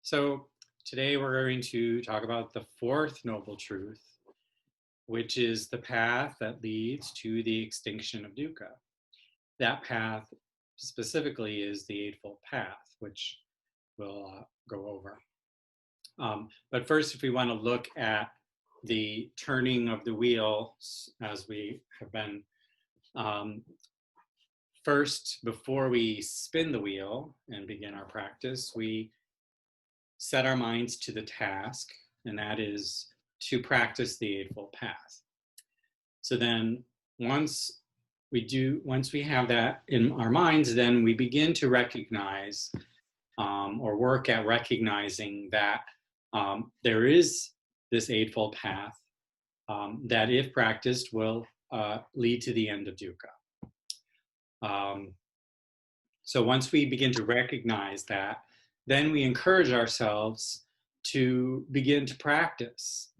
So today we're going to talk about the fourth noble truth, which is the path that leads to the extinction of dukkha. That path specifically is the Eightfold Path, which we'll go over. But first, if we want to look at the turning of the wheel, as we have been, first, before we spin the wheel and begin our practice, we set our minds to the task, and that is to practice the Eightfold Path. So then once we have that in our minds, then we begin to recognize or work at recognizing that there is this Eightfold Path that, if practiced, will lead to the end of dukkha. So once we begin to recognize that, then we encourage ourselves to begin to practice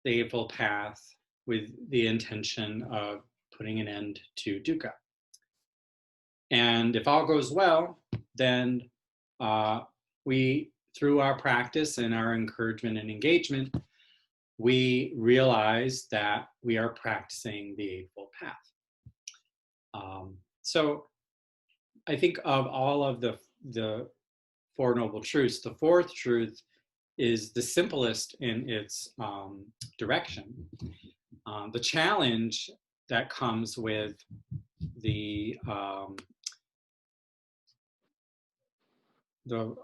the Eightfold Path with the intention of putting an end to dukkha. And if all goes well, then we, through our practice and our encouragement and engagement, we realize that we are practicing the Eightfold Path. So I think of all of the Four Noble Truths, the fourth truth is the simplest in its direction. The challenge that comes with the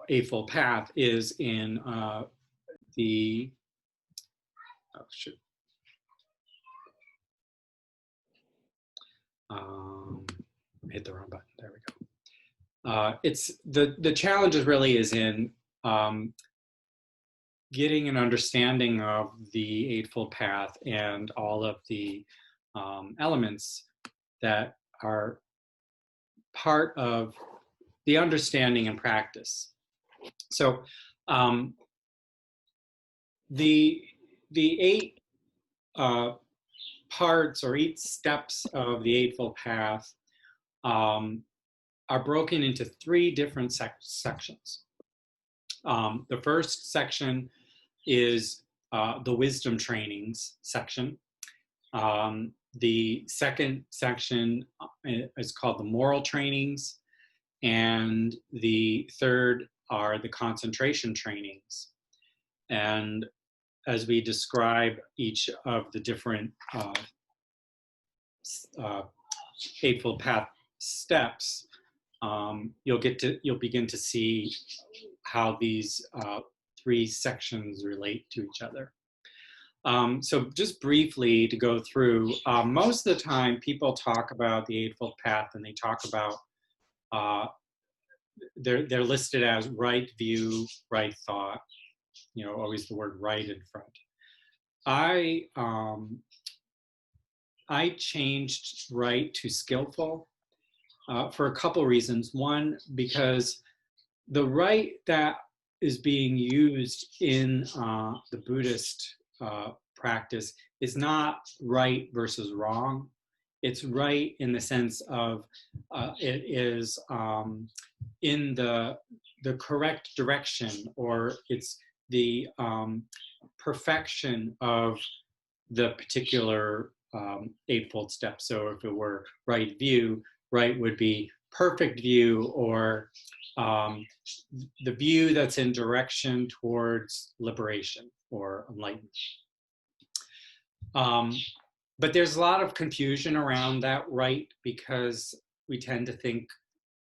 Eightfold Path is in the, oh shoot. Hit the wrong button, there we go. It's the challenge really is in getting an understanding of the Eightfold Path and all of the elements that are part of the understanding and practice. So the eight parts or 8 steps of the Eightfold Path are broken into 3 different sections. The first section is the wisdom trainings section. The second section is called the moral trainings, and the third are the concentration trainings. And as we describe each of the different Eightfold Path steps, you'll begin to see how these 3 sections relate to each other. So just briefly to go through, most of the time people talk about the Eightfold Path and they talk about, they're listed as right view, right thought, always the word right in front. I changed right to skillful for a couple reasons. One, because the right that is being used in the Buddhist practice is not right versus wrong. It's right in the sense of it is in the correct direction, or it's the perfection of the particular Eightfold step. So if it were right view, right would be perfect view, or the view that's in direction towards liberation or enlightenment. But there's a lot of confusion around that right, because we tend to think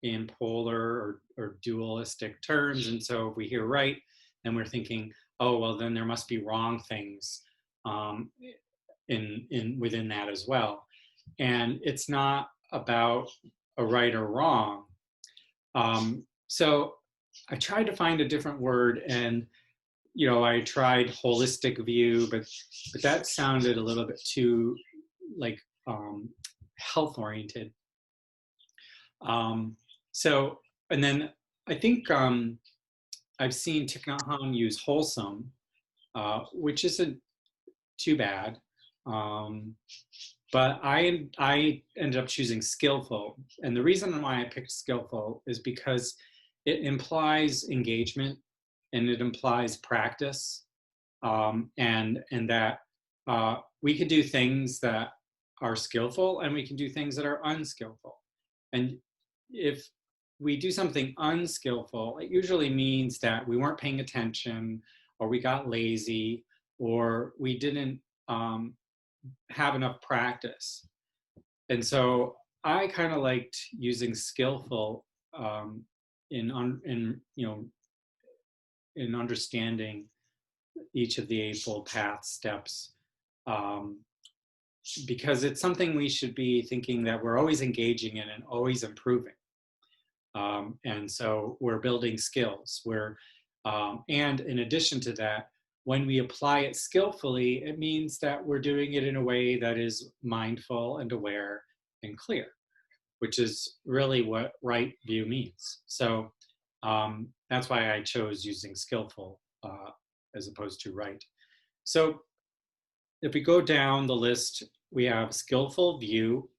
in polar or dualistic terms. And so if we hear right, then we're thinking, oh, well, then there must be wrong things within that as well. And it's not about a right or wrong. So I tried to find a different word, and I tried holistic view, but that sounded a little bit too like health oriented. So, and then I think I've seen Thich Nhat Hanh use wholesome, which isn't too bad. But I ended up choosing skillful. And the reason why I picked skillful is because it implies engagement. and it implies practice, and that we can do things that are skillful and we can do things that are unskillful. And if we do something unskillful, it usually means that we weren't paying attention, or we got lazy, or we didn't have enough practice. And so I kind of liked using skillful in understanding each of the Eightfold Path steps, because it's something we should be thinking that we're always engaging in and always improving. And so we're building skills. And in addition to that, when we apply it skillfully, it means that we're doing it in a way that is mindful and aware and clear, which is really what right view means. So that's why I chose using skillful as opposed to right. So if we go down the list, we have skillful view.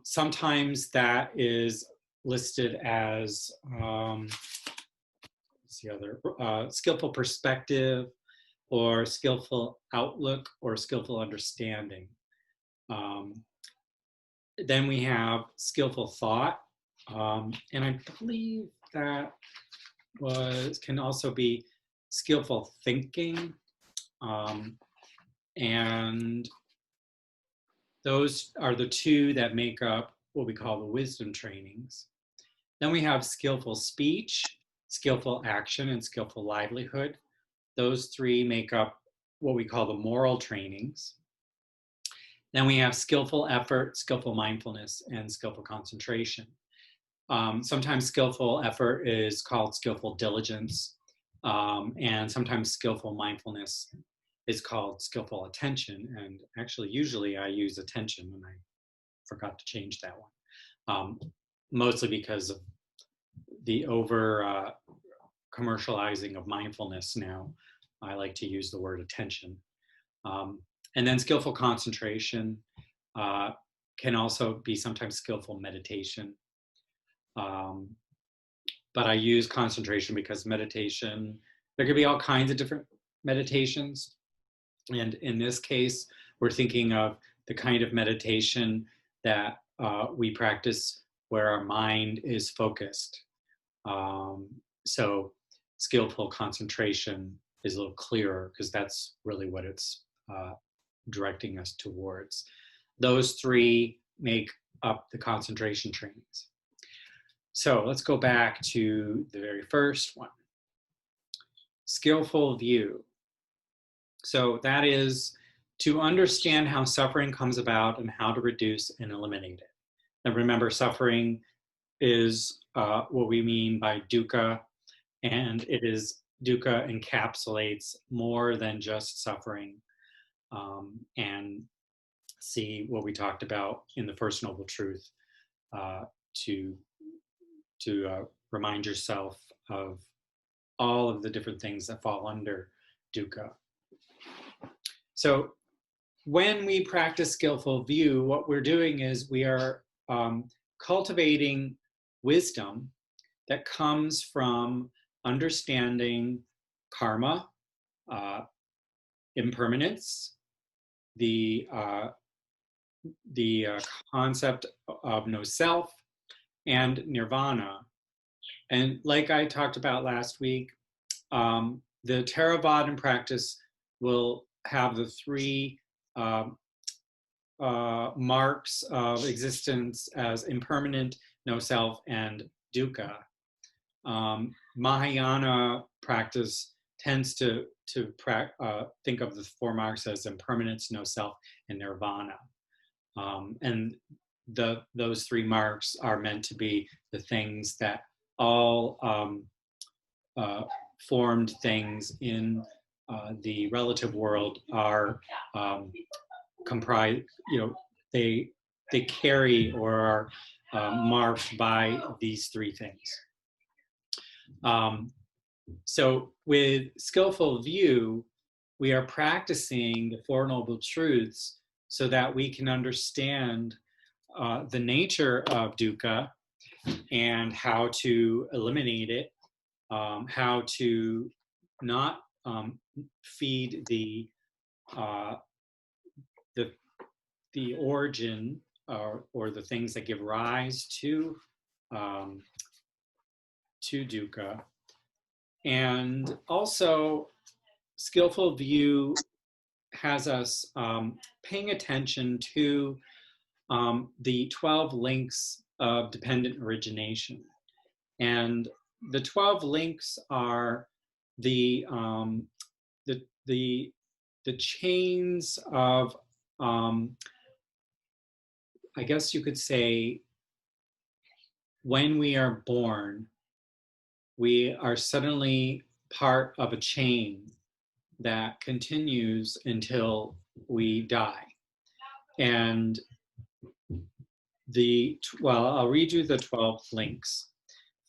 Sometimes that is listed as skillful perspective, or skillful outlook, or skillful understanding. Then we have skillful thought, and I believe that can also be skillful thinking, and those are the two that make up what we call the wisdom trainings. Then we have skillful speech, skillful action, and skillful livelihood. Those three make up what we call the moral trainings. Then we have skillful effort, skillful mindfulness, and skillful concentration. Sometimes skillful effort is called skillful diligence, and sometimes skillful mindfulness is called skillful attention. And actually, usually I use attention, and I forgot to change that one, mostly because of the over commercializing of mindfulness now. I like to use the word attention. And then skillful concentration can also be sometimes skillful meditation. But I use concentration because meditation, there could be all kinds of different meditations. And in this case, we're thinking of the kind of meditation that we practice where our mind is focused. So skillful concentration is a little clearer because that's really what it's directing us towards. Those three make up the concentration trainings. So let's go back to the very first one. Skillful view. So that is to understand how suffering comes about and how to reduce and eliminate it. And remember, suffering is what we mean by dukkha, and dukkha encapsulates more than just suffering. And see what we talked about in the First Noble Truth, to remind yourself of all of the different things that fall under dukkha. So when we practice skillful view, what we're doing is we are cultivating wisdom that comes from understanding karma, impermanence, the concept of no self, and nirvana. And like I talked about last week, the Theravadan practice will have the three marks of existence as impermanent, no self, and dukkha. Mahayana practice tends to think of the four marks as impermanence, no self, and nirvana. And those three marks are meant to be the things that all formed things in the relative world are comprised, they carry or are marked by these three things. So with skillful view, we are practicing the Four Noble Truths so that we can understand the nature of dukkha and how to eliminate it, how to not feed the uh, the origin or the things that give rise um, to dukkha, and also skillful view has us paying attention to the 12 links of dependent origination. And the 12 links are the the the, the chains of I guess you could say when we are born, we are suddenly part of a chain that continues until we die. And I'll read you the 12 links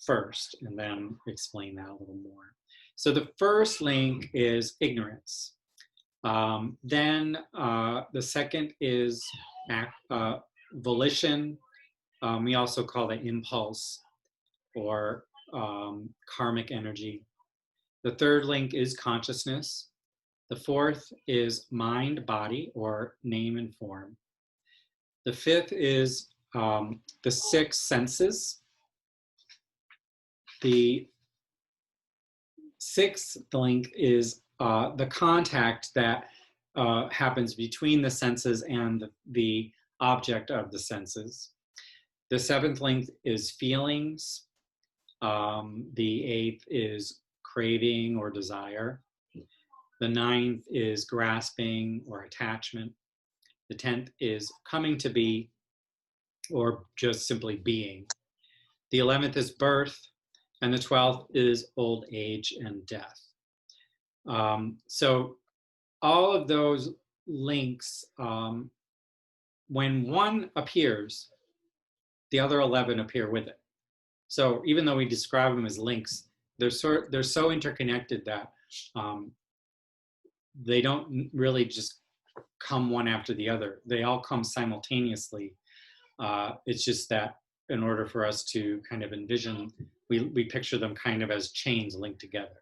first and then explain that a little more. So the first link is ignorance. Then the second is volition. We also call it impulse or karmic energy. The third link is consciousness. The fourth is mind, body, or name and form. The fifth is the six senses. The sixth link is the contact that happens between the senses and the object of the senses. The seventh link is feelings. The eighth is craving or desire. The ninth is grasping or attachment. The 10th is coming to be or just simply being. The 11th is birth. And the 12th is old age and death. So all of those links, when one appears, the other 11 appear with it. So even though we describe them as links, they're so interconnected that they don't really just come one after the other. They all come simultaneously. It's just that in order for us to kind of envision, we picture them kind of as chains linked together.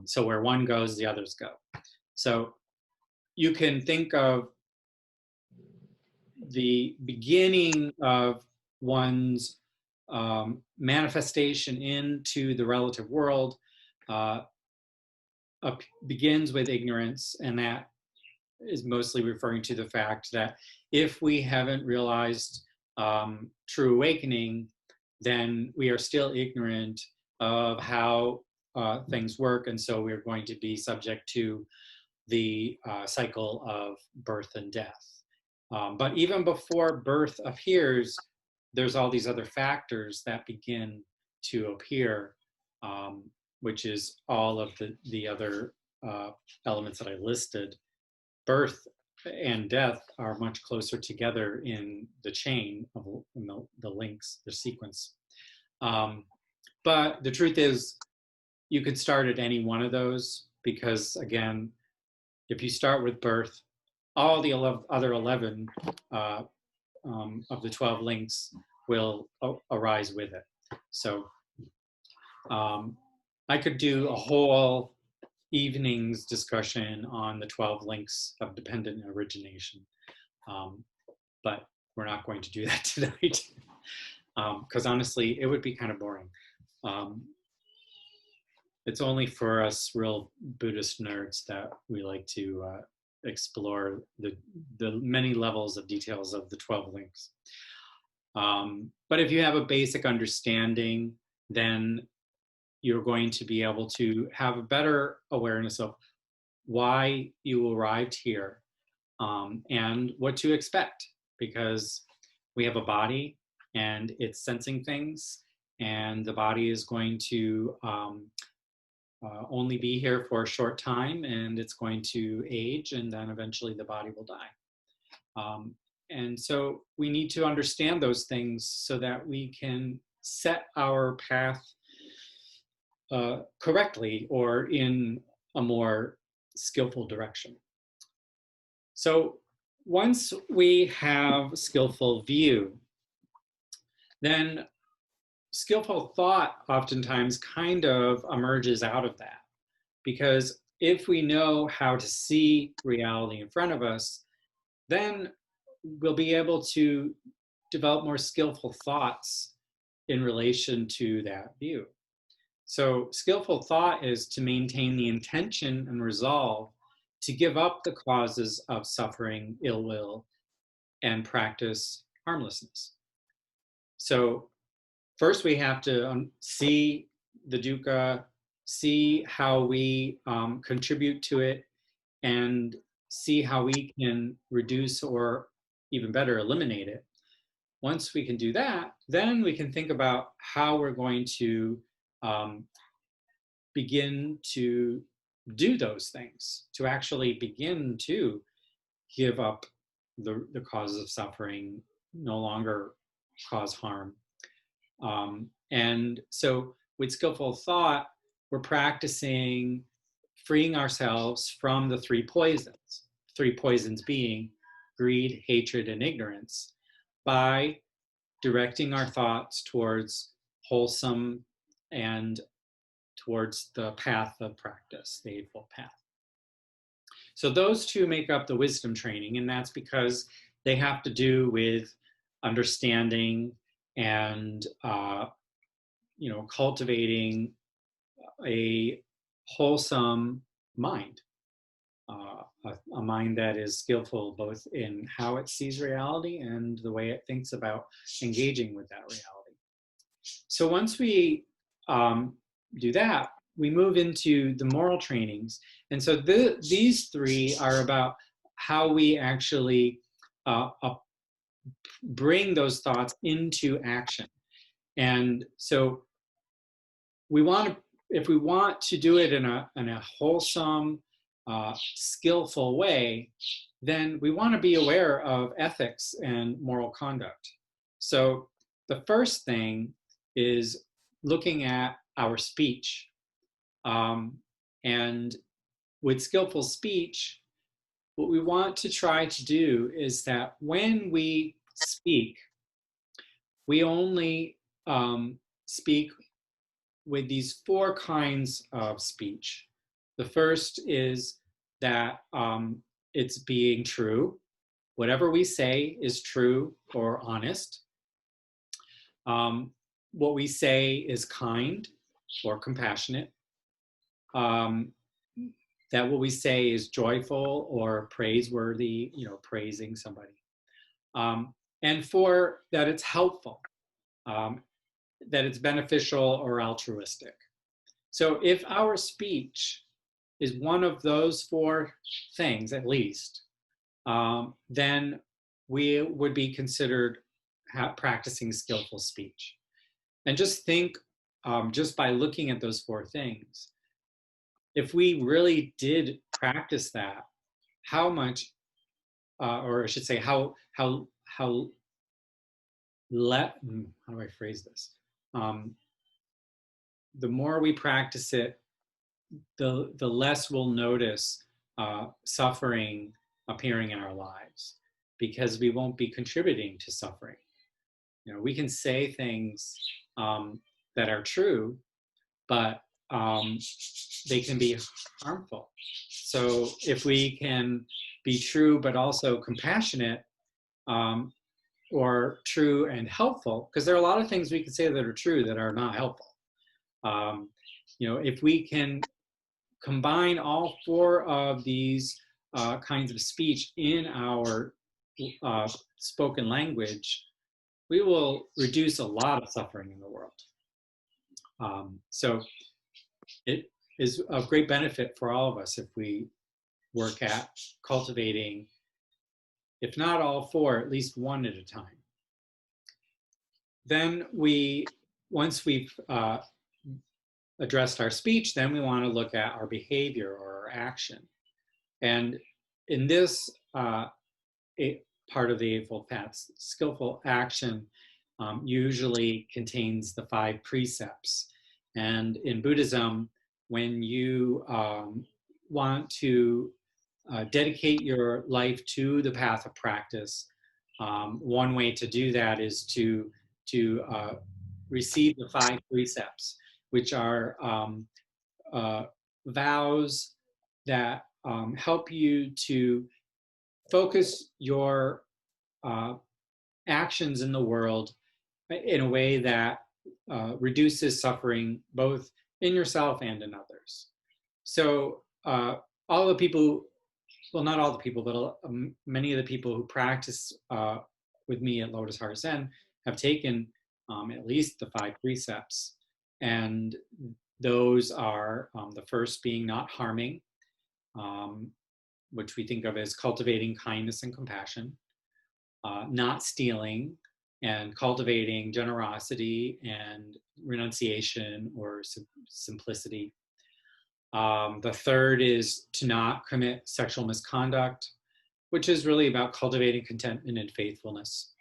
So where one goes, the others go. So you can think of the beginning of one's manifestation into the relative world begins with ignorance, and that is mostly referring to the fact that if we haven't realized true awakening, then we are still ignorant of how things work, and so we're going to be subject to the cycle of birth and death. But even before birth appears, there's all these other factors that begin to appear, which is all of the other elements that I listed. Birth and death are much closer together in the chain of the links, the sequence. But the truth is, you could start at any one of those because, again, if you start with birth, all the other 11 of the 12 links will arise with it. So I could do a whole evening's discussion on the 12 links of dependent origination, but we're not going to do that tonight because honestly, it would be kind of boring. It's only for us real Buddhist nerds that we like to explore the many levels of details of the 12 links. But if you have a basic understanding, then you're going to be able to have a better awareness of why you arrived here and what to expect, because we have a body and it's sensing things, and the body is going to only be here for a short time, and it's going to age, and then eventually the body will die. And so we need to understand those things so that we can set our path correctly or in a more skillful direction. So once we have skillful view, then skillful thought oftentimes kind of emerges out of that. Because if we know how to see reality in front of us, then we'll be able to develop more skillful thoughts in relation to that view. So, skillful thought is to maintain the intention and resolve to give up the causes of suffering, ill will, and practice harmlessness. So, first we have to see the dukkha, see how we contribute to it, and see how we can reduce or even better eliminate it. Once we can do that, then we can think about how we're going to begin to do those things, to actually begin to give up the causes of suffering, no longer cause harm. And so with skillful thought, we're practicing freeing ourselves from the three poisons being greed, hatred, and ignorance, by directing our thoughts towards wholesome and towards the path of practice, the Eightfold Path. So those two make up the wisdom training, and that's because they have to do with understanding and cultivating a wholesome mind, a mind that is skillful both in how it sees reality and the way it thinks about engaging with that reality. So once we do that, we move into the moral trainings. And so these three are about how we actually bring those thoughts into action. And so if we want to do it in a wholesome, skillful way, then we want to be aware of ethics and moral conduct. So the first thing is looking at our speech. And with skillful speech, what we want to try to do is that when we speak, we only speak with these four kinds of speech. The first is that it's being true. Whatever we say is true or honest. What we say is kind or compassionate. That what we say is joyful or praiseworthy, praising somebody. And four, that it's helpful, that it's beneficial or altruistic. So if our speech is one of those four things, at least, then we would be considered practicing skillful speech. And just think, just by looking at those four things, if we really did practice that, how much, or I should say, how do I phrase this? The more we practice it, the less we'll notice suffering appearing in our lives, because we won't be contributing to suffering. We can say things that are true, but they can be harmful. So if we can be true but also compassionate, or true and helpful, because there are a lot of things we can say that are true that are not helpful. If we can combine all four of these kinds of speech in our spoken language, we will reduce a lot of suffering in the world. So it is of great benefit for all of us if we work at cultivating, if not all four, at least one at a time. Then once we've addressed our speech, then we want to look at our behavior or our action. And in this part of the Eightfold Path, skillful action usually contains the 5 precepts. And in Buddhism, when you want to dedicate your life to the path of practice, one way to do that is to receive the 5 precepts, which are vows that help you to focus your actions in the world in a way that reduces suffering both in yourself and in others. So all the people, well, not all the people, but many of the people who practice with me at Lotus Heart Zen have taken at least the 5 precepts. And those are the first being not harming, which we think of as cultivating kindness and compassion, not stealing, and cultivating generosity and renunciation or simplicity. The third is to not commit sexual misconduct, which is really about cultivating contentment and faithfulness.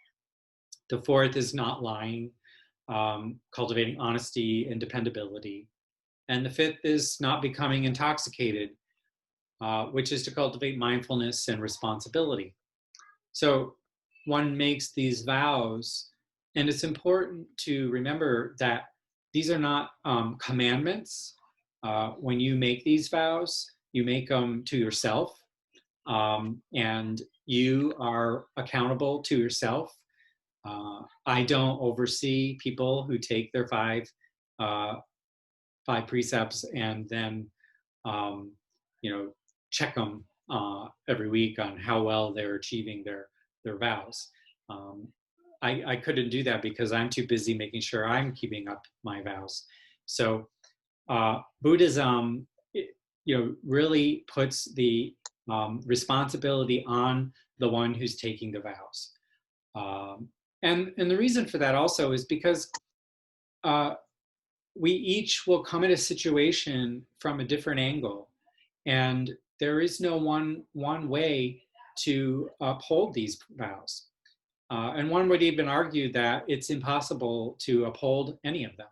The fourth is not lying, cultivating honesty and dependability. And the fifth is not becoming intoxicated, which is to cultivate mindfulness and responsibility. So one makes these vows, and it's important to remember that these are not commandments. When you make these vows, you make them to yourself, and you are accountable to yourself. I don't oversee people who take their 5 precepts and then, check them every week on how well they're achieving their vows. I couldn't do that because I'm too busy making sure I'm keeping up my vows. So Buddhism, really puts the responsibility on the one who's taking the vows. And the reason for that also is because we each will come at a situation from a different angle, and there is no one way to uphold these vows. And one would even argue that it's impossible to uphold any of them,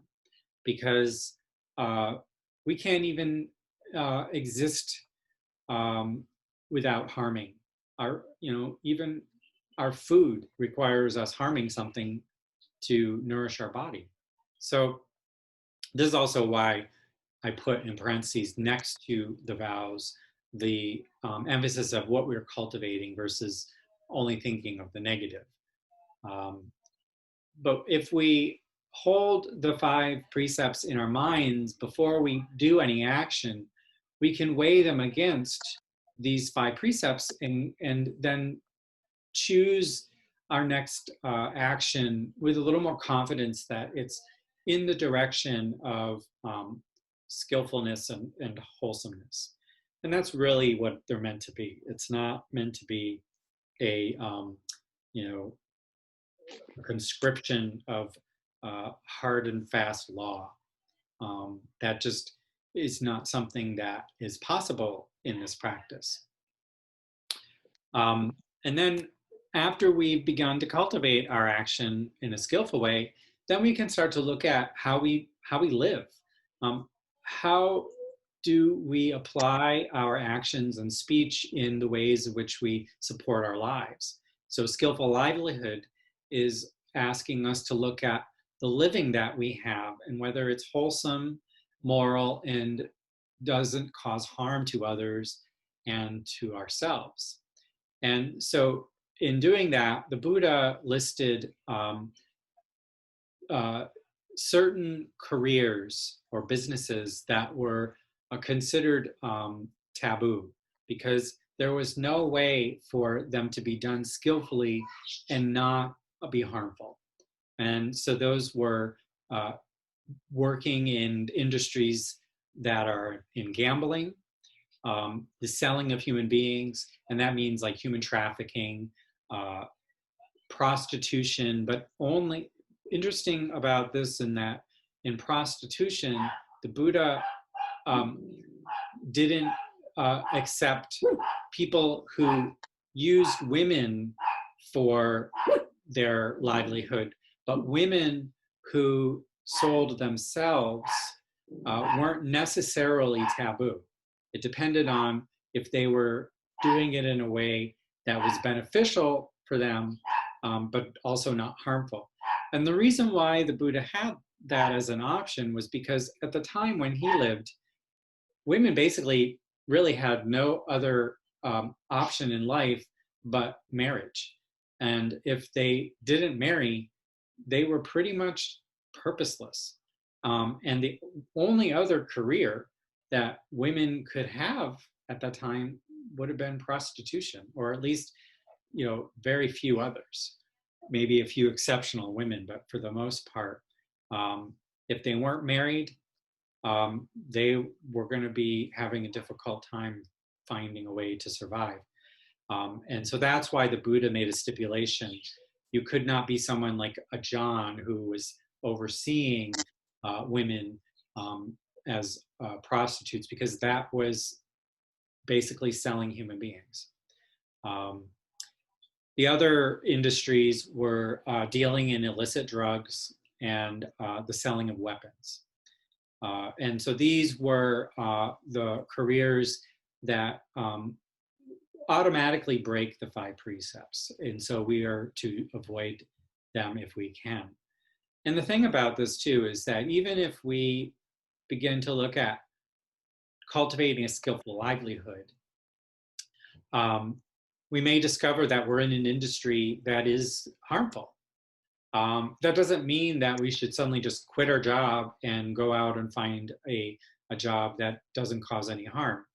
because we can't even exist without harming. Even our food requires us harming something to nourish our body. So this is also why I put in parentheses next to the vows the emphasis of what we're cultivating versus only thinking of the negative. But if we hold the 5 precepts in our minds before we do any action, we can weigh them against these 5 precepts and then choose our next action with a little more confidence that it's in the direction of skillfulness and wholesomeness. And that's really what they're meant to be. It's not meant to be a conscription of hard and fast law. That just is not something that is possible in this practice. And then after we've begun to cultivate our action in a skillful way, then we can start to look at how we live. How do we apply our actions and speech in the ways in which we support our lives? So skillful livelihood is asking us to look at the living that we have and whether it's wholesome, moral, and doesn't cause harm to others and to ourselves. And so in doing that, the Buddha listed certain careers or businesses that were considered taboo, because there was no way for them to be done skillfully and not be harmful. And so those were working in industries that are in gambling, the selling of human beings, and that means like human trafficking, prostitution, but only interesting about this in that in prostitution, the Buddha didn't accept people who used women for their livelihood, but women who sold themselves weren't necessarily taboo. It depended on if they were doing it in a way that was beneficial for them, but also not harmful. And the reason why the Buddha had that as an option was because at the time when he lived, women basically really had no other option in life but marriage. And if they didn't marry, they were pretty much purposeless. And the only other career that women could have at that time would have been prostitution, or at least, very few others. Maybe a few exceptional women, but for the most part, if they weren't married, they were going to be having a difficult time finding a way to survive. And so that's why the Buddha made a stipulation. You could not be someone like a John who was overseeing women as prostitutes, because that was basically selling human beings. The other industries were dealing in illicit drugs and the selling of weapons. And so these were the careers that automatically break the 5 precepts. And so we are to avoid them if we can. And the thing about this too is that even if we begin to look at cultivating a skillful livelihood, we may discover that we're in an industry that is harmful. That doesn't mean that we should suddenly just quit our job and go out and find a job that doesn't cause any harm.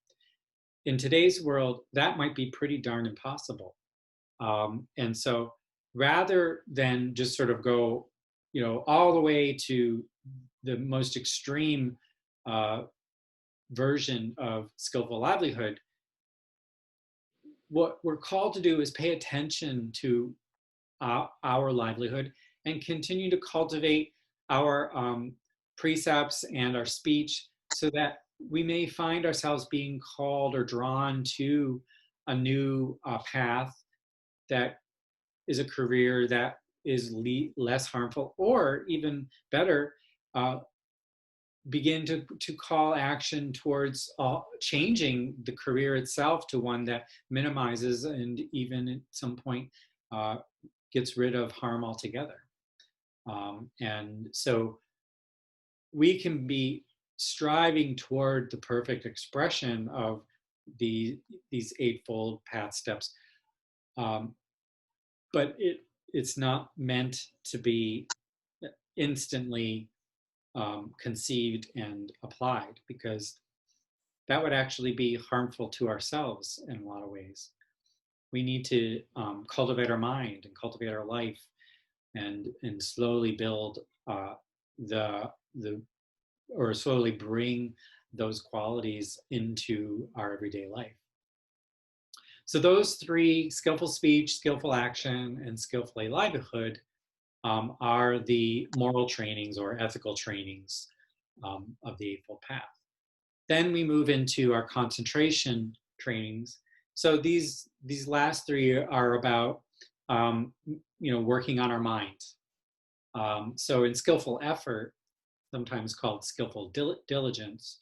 In today's world, that might be pretty darn impossible. And so rather than just sort of go, all the way to the most extreme version of skillful livelihood, what we're called to do is pay attention to our livelihood and continue to cultivate our precepts and our speech, so that we may find ourselves being called or drawn to a new path that is a career that is less harmful, or even better, begin to call action towards changing the career itself to one that minimizes and even at some point gets rid of harm altogether. And so we can be striving toward the perfect expression of these Eightfold Path steps, but it's not meant to be instantly conceived and applied, because that would actually be harmful to ourselves in a lot of ways. We need to cultivate our mind and cultivate our life, and slowly build or slowly bring those qualities into our everyday life. So those 3, skillful speech, skillful action, and skillful livelihood, are the moral trainings or ethical trainings of the Eightfold Path. Then we move into our concentration trainings. So these last 3 are about working on our mind. So in skillful effort, sometimes called skillful diligence,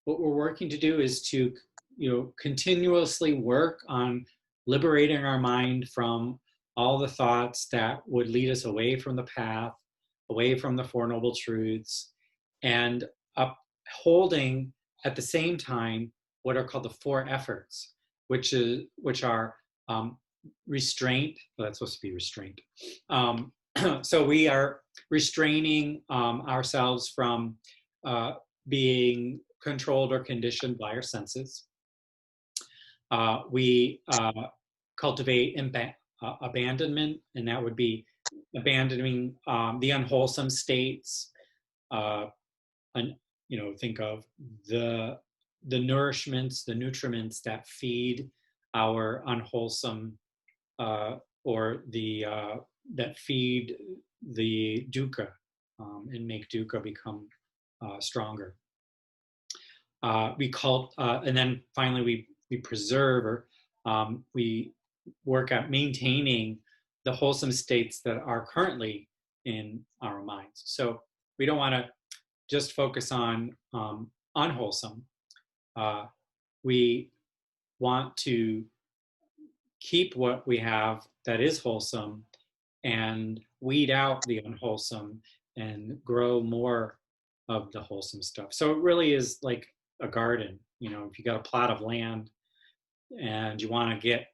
what we're working to do is to continuously work on liberating our mind from all the thoughts that would lead us away from the path, away from the Four Noble Truths, and upholding at the same time what are called the 4 efforts, which are restraint. Well, that's supposed to be restraint. So we are restraining ourselves from being controlled or conditioned by our senses. We cultivate abandonment, and that would be abandoning the unwholesome states. And think of the nourishments, the nutriments that feed our unwholesome, or that feed the dukkha, and make dukkha become stronger. And then finally we preserve, or we work at maintaining the wholesome states that are currently in our minds. So we don't want to just focus on unwholesome. We want to keep what we have that is wholesome and weed out the unwholesome, and grow more of the wholesome stuff. So it really is like a garden. You know, if you got a plot of land and you want to get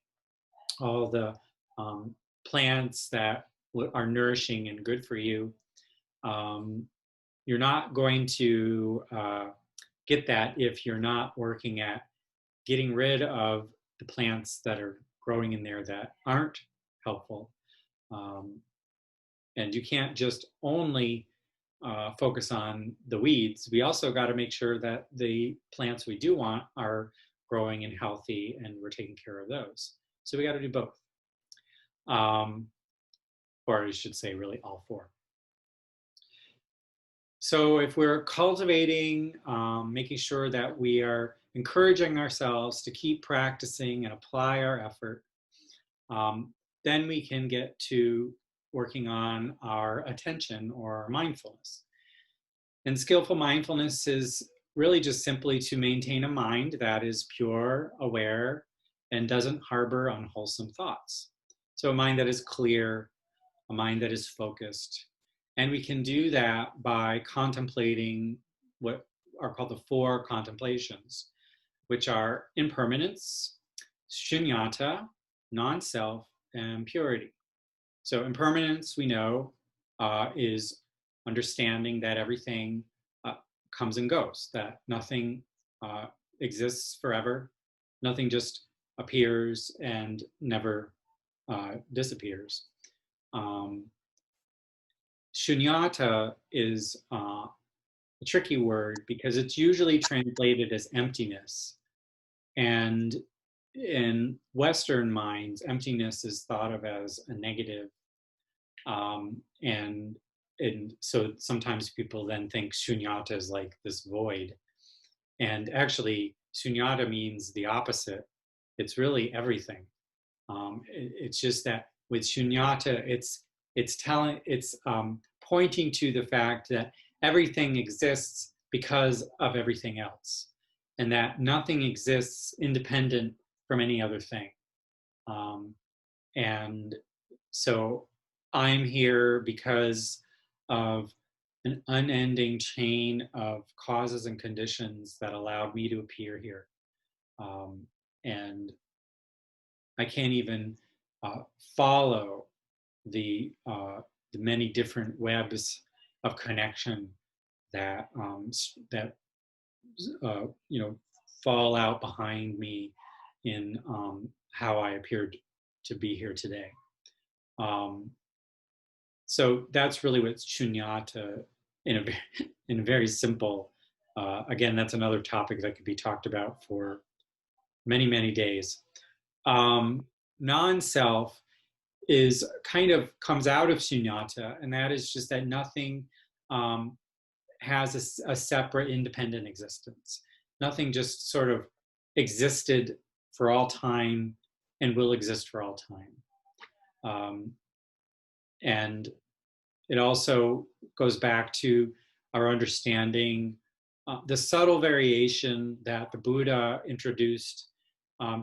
all the plants that are nourishing and good for you, um, you're not going to get that if you're not working at getting rid of the plants that are growing in there that aren't helpful. Um, and you can't just only focus on the weeds. We also got to make sure that the plants we do want are growing and healthy, and we're taking care of those. So we got to do both. Or I should say really all four. So if we're cultivating, making sure that we are encouraging ourselves to keep practicing and apply our effort, then we can get to working on our attention or our mindfulness. And skillful mindfulness is really just simply to maintain a mind that is pure, aware, and doesn't harbor unwholesome thoughts. So a mind that is clear, a mind that is focused. And we can do that by contemplating what are called the four contemplations, which are impermanence, shunyata, nonself, and purity. So impermanence, we know, is understanding that everything comes and goes, that nothing exists forever, nothing just appears and never disappears. Shunyata is a tricky word because it's usually translated as emptiness. And in Western minds, emptiness is thought of as a negative. And so sometimes people then think shunyata is like this void. And actually, shunyata means the opposite. It's really everything. It's just that with shunyata, it's pointing to the fact that everything exists because of everything else, and that nothing exists independent from any other thing. And so I'm here because of an unending chain of causes and conditions that allowed me to appear here. And I can't even follow the many different webs of connection that fall out behind me in how I appeared to be here today. So that's really what shunyata in a very simple. Again, that's another topic that could be talked about for many, many days. Non-self is comes out of shunyata, and that is just that nothing has a separate independent existence. Nothing just sort of existed for all time and will exist for all time. And it also goes back to our understanding the subtle variation that the Buddha introduced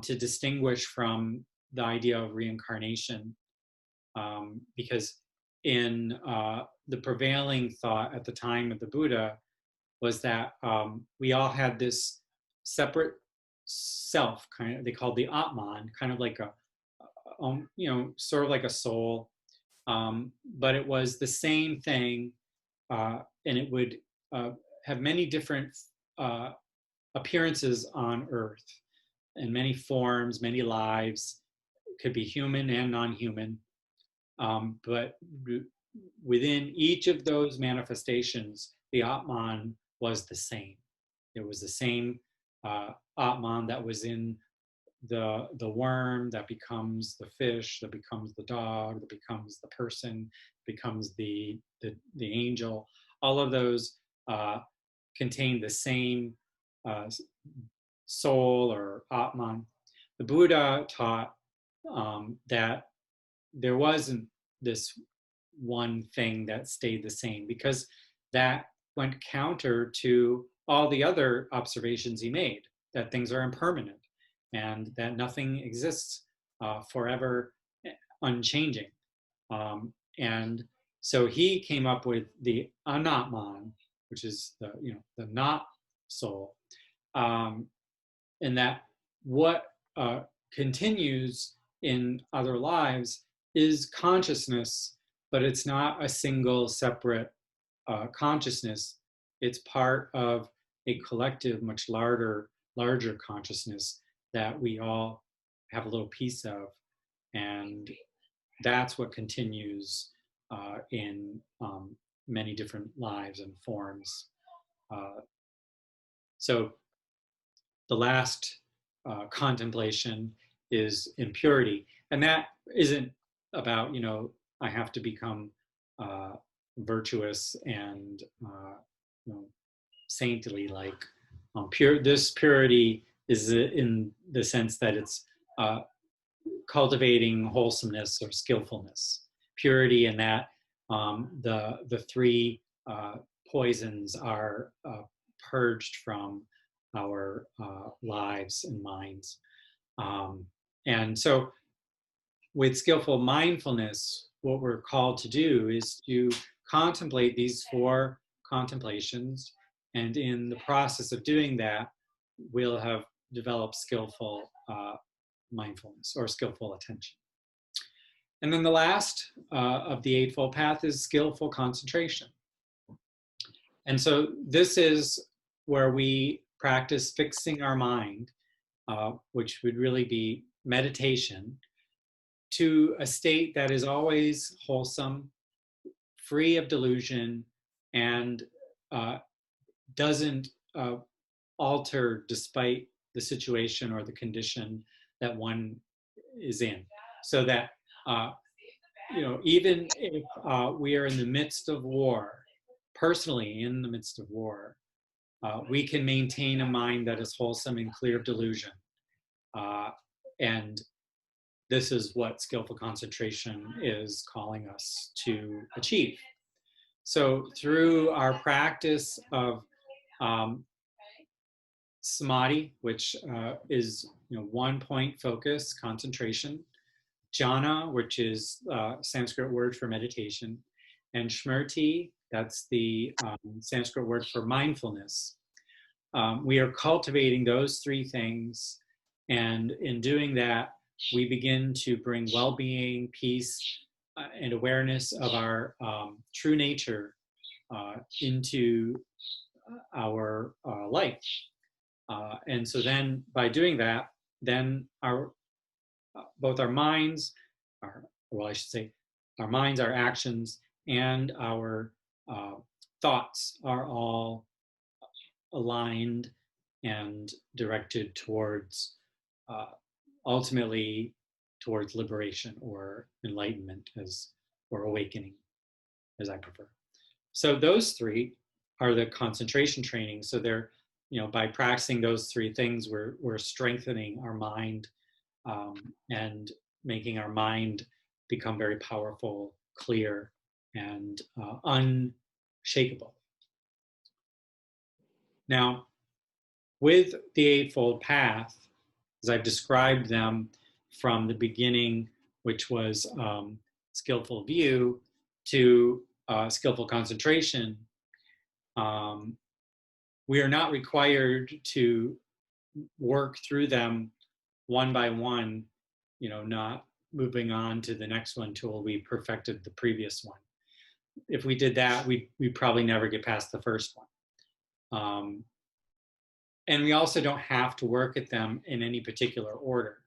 to distinguish from the idea of reincarnation. Because in the prevailing thought at the time of the Buddha was that we all had this separate self, they called the Atman, kind of like sort of like a soul, but it was the same thing, and it would have many different appearances on Earth, in many forms, many lives. It could be human and non-human. But within each of those manifestations, the Atman was the same. It was the same Atman that was in the worm, that becomes the fish, that becomes the dog, that becomes the person, becomes the angel. All of those contain the same soul or Atman. The Buddha taught that there wasn't this one thing that stayed the same, because that went counter to all the other observations he made, that things are impermanent and that nothing exists forever unchanging. And So he came up with the anatman, which is the not soul, and that what continues in other lives is consciousness, but it's not a single separate consciousness. It's part of a collective, much larger consciousness that we all have a little piece of, and that's what continues in many different lives and forms. So the last contemplation is impurity, and that isn't about I have to become virtuous and saintly, like pure. This purity is in the sense that it's cultivating wholesomeness or skillfulness, purity, and that the three poisons are purged from our lives and minds. And so with skillful mindfulness, what we're called to do is to contemplate these four contemplations. And in the process of doing that, we'll have developed skillful mindfulness or skillful attention. And then the last of the Eightfold Path is skillful concentration. And so this is where we practice fixing our mind, which would really be meditation, to a state that is always wholesome, free of delusion, and doesn't alter despite the situation or the condition that one is in. So that, even if we are in the midst of war, personally in the midst of war, we can maintain a mind that is wholesome and clear of delusion. And this is what skillful concentration is calling us to achieve. So through our practice of samadhi, which is one point focus, concentration, jhana, which is Sanskrit word for meditation, and smriti, that's the Sanskrit word for mindfulness. We are cultivating those three things, and in doing that, we begin to bring well-being, peace, and awareness of our true nature into our life. And so then by doing that, then both our minds, our minds, our actions, and our thoughts are all aligned and directed towards ultimately towards liberation or enlightenment, or awakening, as I prefer. So those three are the concentration training. So they're, by practicing those three things, we're strengthening our mind and making our mind become very powerful, clear, and unshakable. Now, with the Eightfold Path, as I've described them from the beginning, which was skillful view, to skillful concentration, we are not required to work through them one by one, not moving on to the next one till we perfected the previous one. If we did that, we'd probably never get past the first one. And we also don't have to work at them in any particular order.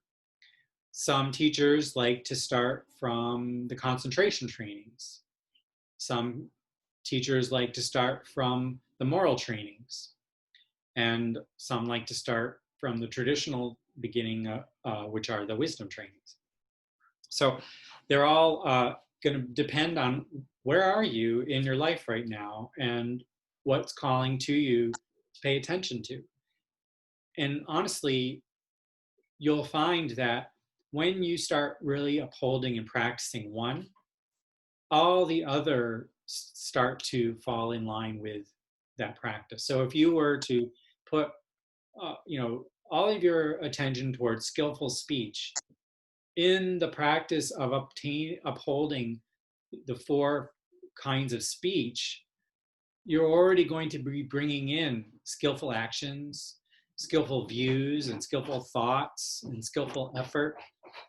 Some teachers like to start from the concentration trainings. Some teachers like to start from the moral trainings. And some like to start from the traditional beginning, which are the wisdom trainings. So they're all going to depend on where are you in your life right now and what's calling to you to pay attention to. And honestly, you'll find that when you start really upholding and practicing one, all the other start to fall in line with that practice. So if you were to put, all of your attention towards skillful speech in the practice of upholding the four kinds of speech, you're already going to be bringing in skillful actions, skillful views, and skillful thoughts, and skillful effort,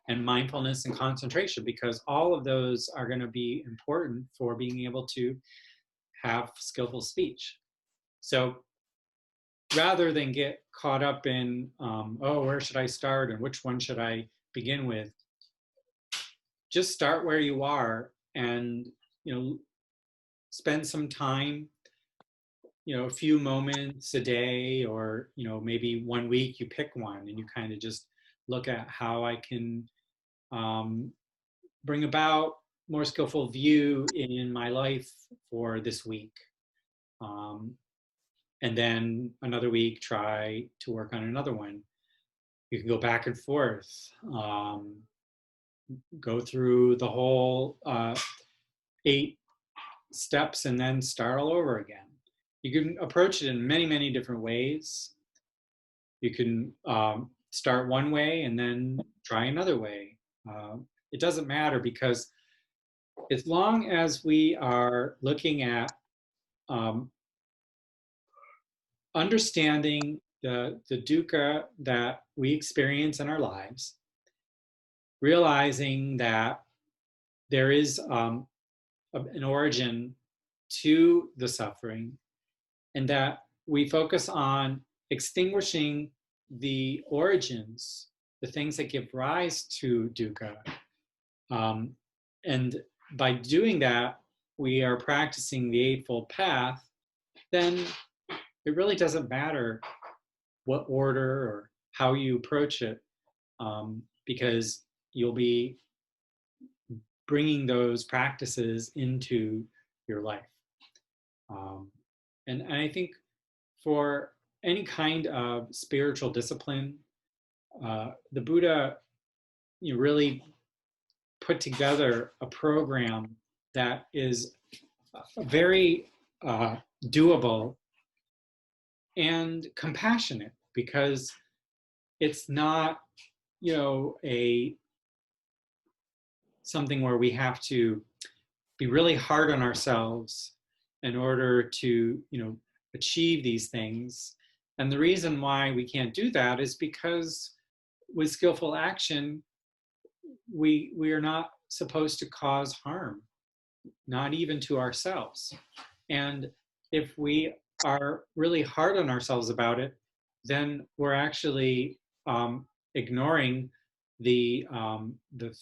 and mindfulness and concentration, because all of those are going to be important for being able to have skillful speech. So rather than get caught up in, oh, where should I start and which one should I begin with, just start where you are and, spend some time, a few moments a day, or, maybe 1 week you pick one and you kind of just look at how I can bring about more skillful view in my life for this week. And then another week, try to work on another one. You can go back and forth, go through the whole 8 steps and then start all over again. You can approach it in many, many different ways. You can start one way and then try another way. It doesn't matter, because as long as we are looking at understanding the dukkha that we experience in our lives, realizing that there is an origin to the suffering, and that we focus on extinguishing the origins, the things that give rise to dukkha. And by doing that, we are practicing the Eightfold Path, then it really doesn't matter what order or how you approach it, because you'll be bringing those practices into your life. And I think for any kind of spiritual discipline, the Buddha really put together a program that is very doable and compassionate, because it's not, something where we have to be really hard on ourselves in order to, achieve these things. And the reason why we can't do that is because with skillful action, we are not supposed to cause harm, not even to ourselves. And if we are really hard on ourselves about it, then we're actually ignoring the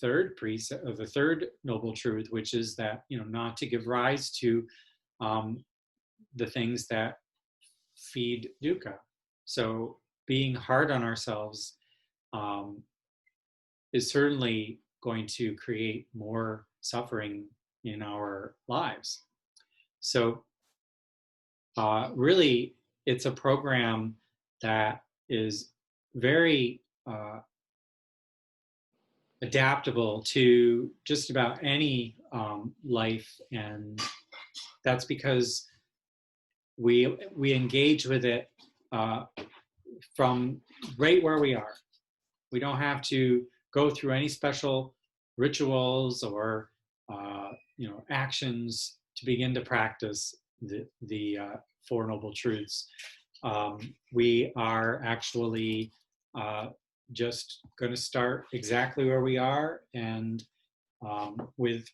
third precept of the third noble truth, which is that, not to give rise to the things that feed dukkha. So being hard on ourselves is certainly going to create more suffering in our lives. So really, it's a program that is very adaptable to just about any life, and that's because we engage with it from right where we are. We don't have to go through any special rituals or actions to begin to practice the Four Noble Truths. We are actually just going to start exactly where we are, and with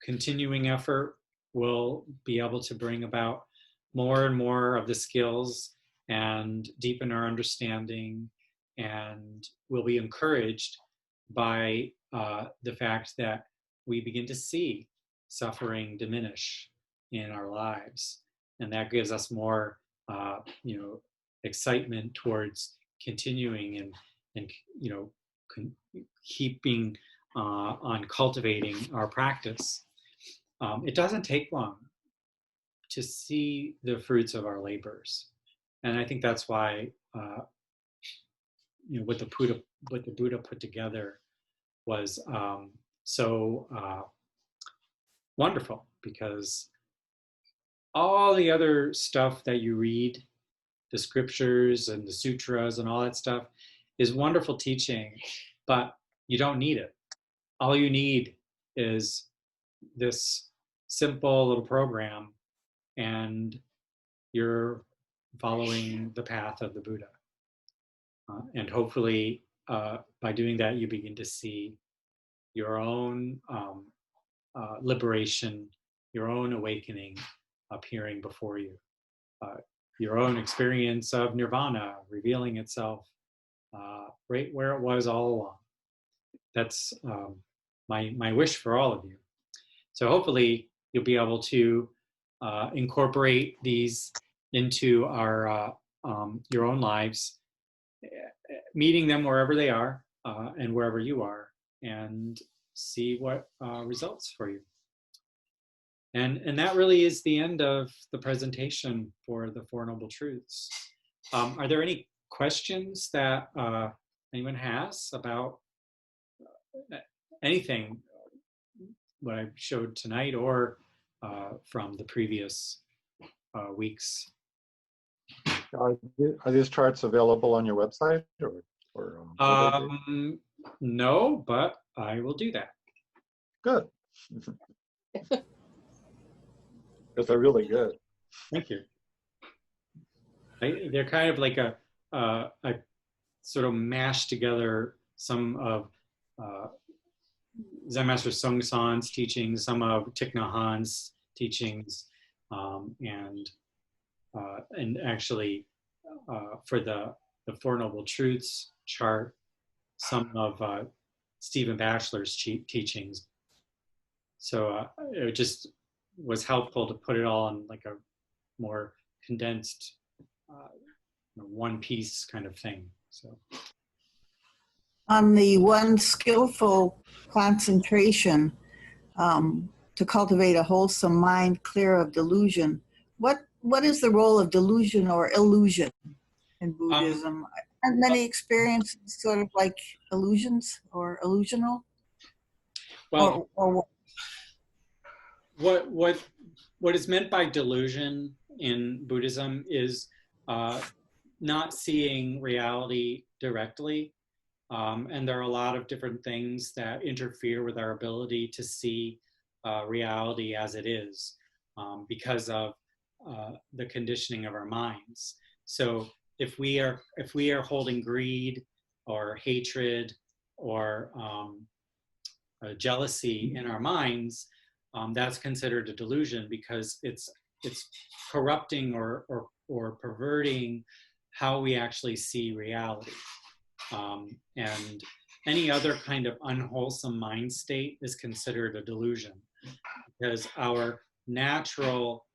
continuing effort, we'll be able to bring about more and more of the skills and deepen our understanding, and we'll be encouraged by the fact that we begin to see suffering diminish in our lives, and that gives us more excitement towards continuing and keeping on cultivating our practice. It doesn't take long to see the fruits of our labors, and I think that's why what the Buddha put together was so wonderful, because all the other stuff that you read, the scriptures and the sutras and all that stuff, is wonderful teaching, but you don't need it. All you need is this simple little program, and you're following the path of the Buddha. And hopefully, by doing that, you begin to see your own liberation, your own awakening appearing before you, your own experience of nirvana revealing itself right where it was all along. That's my wish for all of you. So hopefully you'll be able to incorporate these into your own lives, meeting them wherever they are and wherever you are, and see what results for you. And that really is the end of the presentation for the Four Noble Truths. Are there any questions that anyone has about anything, what I showed tonight or from the previous weeks? Are these charts available on your website or no, but I will do that. Good. Because they're really good. Thank you. They're kind of like I sort of mashed together some of Zen Master Song San's teachings, some of Thich Nhat Hanh's teachings, and actually for the Four Noble Truths chart, some of Stephen Batchelor's teachings. So it just was helpful to put it all in like a more condensed one piece kind of thing. So on the one skillful concentration to cultivate a wholesome mind clear of delusion, what is the role of delusion or illusion in Buddhism? Aren't many experiences sort of like illusions or illusional? Well, or what is meant by delusion in Buddhism is not seeing reality directly. And there are a lot of different things that interfere with our ability to see reality as it is because of the conditioning of our minds. So if we are holding greed or hatred or jealousy in our minds, that's considered a delusion because it's corrupting or perverting how we actually see reality. And any other kind of unwholesome mind state is considered a delusion because our natural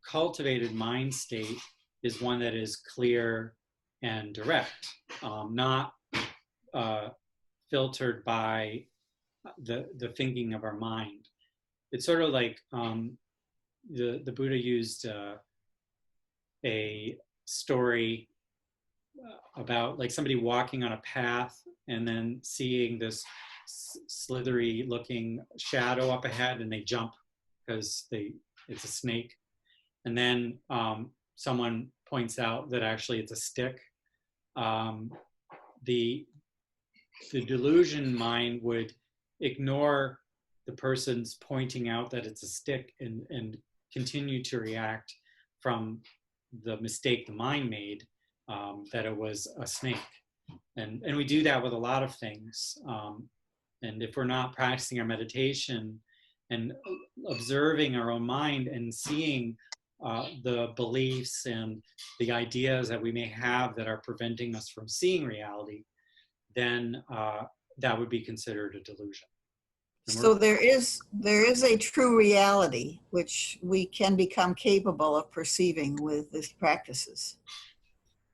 cultivated mind state is one that is clear and direct, not filtered by the thinking of our mind. It's sort of like the Buddha used a story about like somebody walking on a path and then seeing this slithery looking shadow up ahead, and they jump because it's a snake, and then someone points out that actually it's a stick. The delusion mind would ignore the person's pointing out that it's a stick and continue to react from the mistake the mind made, that it was a snake. And we do that with a lot of things. And if we're not practicing our meditation and observing our own mind and seeing the beliefs and the ideas that we may have that are preventing us from seeing reality, then that would be considered a delusion. so there is a true reality which we can become capable of perceiving with these practices.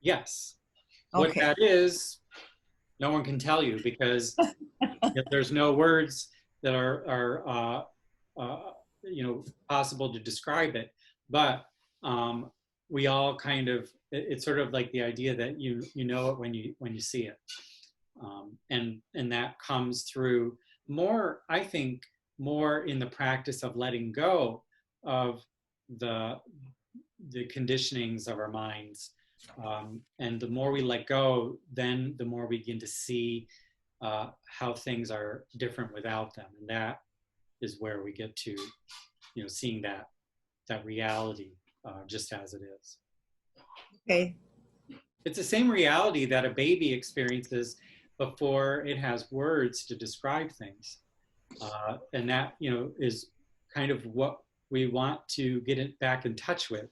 Yes. Okay. What that is, no one can tell you because there's no words that are possible to describe it. But we all kind of, it's sort of like the idea that you know it when you see it, and that comes through more, I think, more in the practice of letting go of the conditionings of our minds. And the more we let go, then the more we begin to see how things are different without them. And that is where we get to seeing that reality just as it is. Okay. It's the same reality that a baby experiences before it has words to describe things. And that, is kind of what we want to get it back in touch with.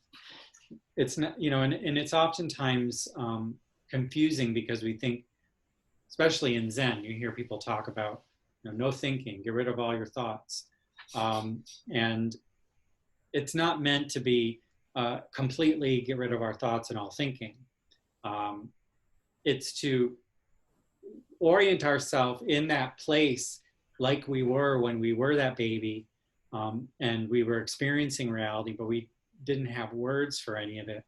It's not, and it's oftentimes confusing because we think, especially in Zen, you hear people talk about, no thinking, get rid of all your thoughts. And it's not meant to be completely get rid of our thoughts and all thinking. It's to orient ourselves in that place like we were when we were that baby, and we were experiencing reality, but we didn't have words for any of it.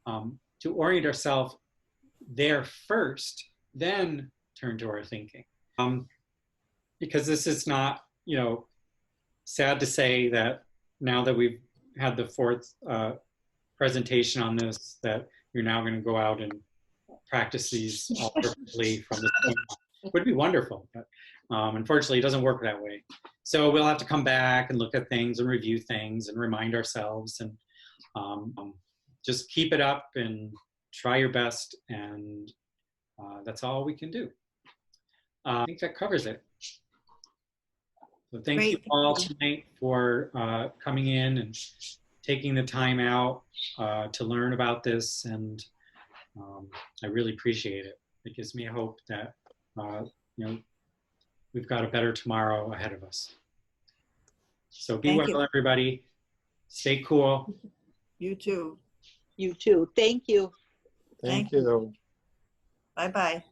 To orient ourselves there first, then turn to our thinking. Because this is not, sad to say that now that we've had the fourth presentation on this, that you're now going to go out and practice these all perfectly from this point on. It would be wonderful, but unfortunately it doesn't work that way. So we'll have to come back and look at things and review things and remind ourselves, and just keep it up and try your best, and that's all we can do. I think that covers it. So thank you all tonight for coming in and taking the time out to learn about this, and I really appreciate it. It gives me hope that we've got a better tomorrow ahead of us. So be well, everybody. Stay cool. You too. You too. Thank you. Thank you. Bye-bye.